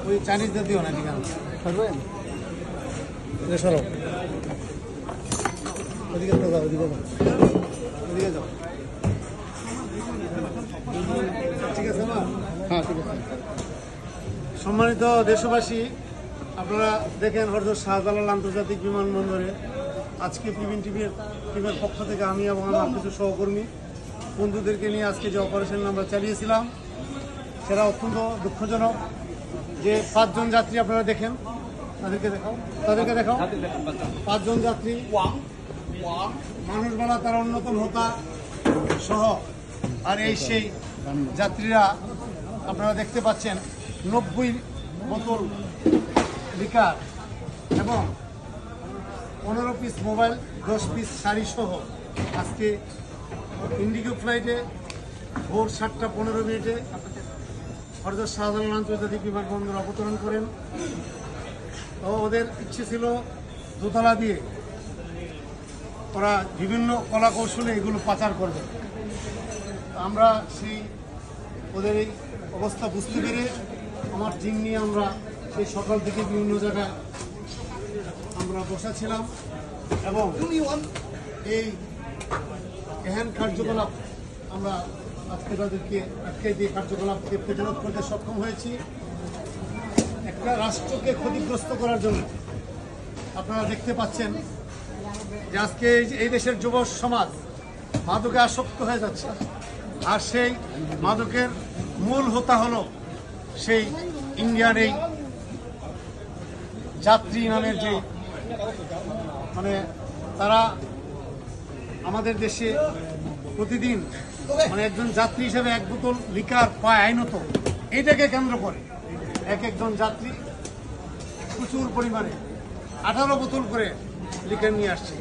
ওই চাইনিজ জাতীয় না ঠিক আছে সরো ওদিকে যাও ওদিকে যাও ওদিকে যাও ঠিক আছে না? হ্যাঁ ঠিক আছে। সম্মানিত দেশবাসী, আপনারা দেখেন হযরত শাহজালাল আন্তর্জাতিক বিমানবন্দরে আজকে পিবিএন টিমের পক্ষ থেকে আমি এবং আমার কিছু সহকর্মী বন্ধুদেরকে নিয়ে আজকে যে অপারেশন আমরা চালিয়েছিলাম সেটা অত্যন্ত দুঃখজনক। যে 5 জন যাত্রী আপনারা দেখেন, তাদেরকে দেখাও 5 জন যাত্রী মানুষ বলা তার অন্যতম হোতা সহ। আর এই সেই যাত্রীরা আপনারা দেখতে পাচ্ছেন 90 বোতল লিকার এবং 15 পিস মোবাইল, 10 পিস শাড়ি সহ আজকে ইন্ডিগো ফ্লাইটে ভোর 7টা 15 মিনিটে হযরত শাহজালাল আন্তর্জাতিক বিমানবন্দর অবতরণ করেন। তো ওদের ইচ্ছে ছিল দোতলা দিয়ে ওরা বিভিন্ন কলা কৌশলে এগুলো পাচার করবে। আমরা সেই ওদের এই অবস্থা বুঝতে পেরে আমার টিম নিয়ে আমরা সেই সকাল থেকে বিভিন্ন জায়গায় আমরা বসাছিলাম এবং এই এহেন কার্যকলাপ আমরা আজকে তাদেরকে আটকে দিয়ে কার্যকলাপকে প্রতিরোধ করতে সক্ষম হয়েছি। একটা রাষ্ট্রকে ক্ষতিগ্রস্ত করার জন্য আপনারা দেখতে পাচ্ছেন যে আজকে এই দেশের যুব সমাজ মাদকে আসক্ত হয়ে যাচ্ছে। আর সেই মাদকের মূল হোতা হলো সেই ইন্ডিয়ান এই যাত্রী নামের যে মানে তারা আমাদের দেশে প্রতিদিন মানে একজন যাত্রী হিসেবে 1 বোতল লিকার পায় আইনত। এইটাকে কেন্দ্র করে একজন যাত্রী প্রচুর পরিমাণে 18 বোতল করে লিকার নিয়ে আসছে।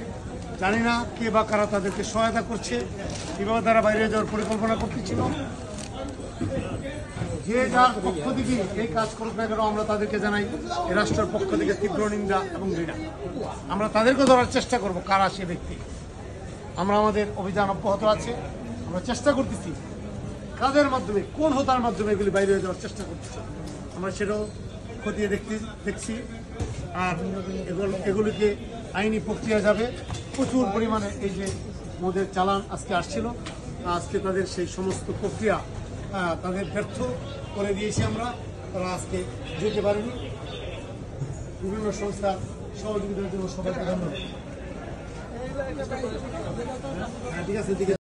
জানি না কে বা কারা তাদেরকে সহায়তা করছে, কিভাবে তারা বাইরে যাওয়ার পরিকল্পনা করতেছিল। যে যার পক্ষ থেকে এই কাজ করুক না কেন আমরা তাদেরকে জানাই এই রাষ্ট্রের পক্ষ থেকে তীব্র নিন্দা এবং ঘৃণা। আমরা তাদেরকে ধরার চেষ্টা করব কারা সে ব্যক্তি। আমরা আমাদের অভিযান অব্যাহত আছে, আমরা চেষ্টা করতেছি কাদের মাধ্যমে কোন হোতার মাধ্যমে এগুলি বাইরে হয়ে যাওয়ার চেষ্টা করতেছি আমরা সেটাও খতিয়ে দেখছি। আর এগুলিকে আইনি প্রক্রিয়া যাবে। প্রচুর পরিমাণে এই যে মদের চালান আজকে আসছিল, আজকে তাদের সেই সমস্ত প্রক্রিয়া তাদের ব্যর্থ করে দিয়েছি আমরা। তারা আজকে যেতে পারেনি। বিভিন্ন সংস্থার সহযোগিতার জন্য সবাইকে ধন্যবাদ। ঠিক আছে।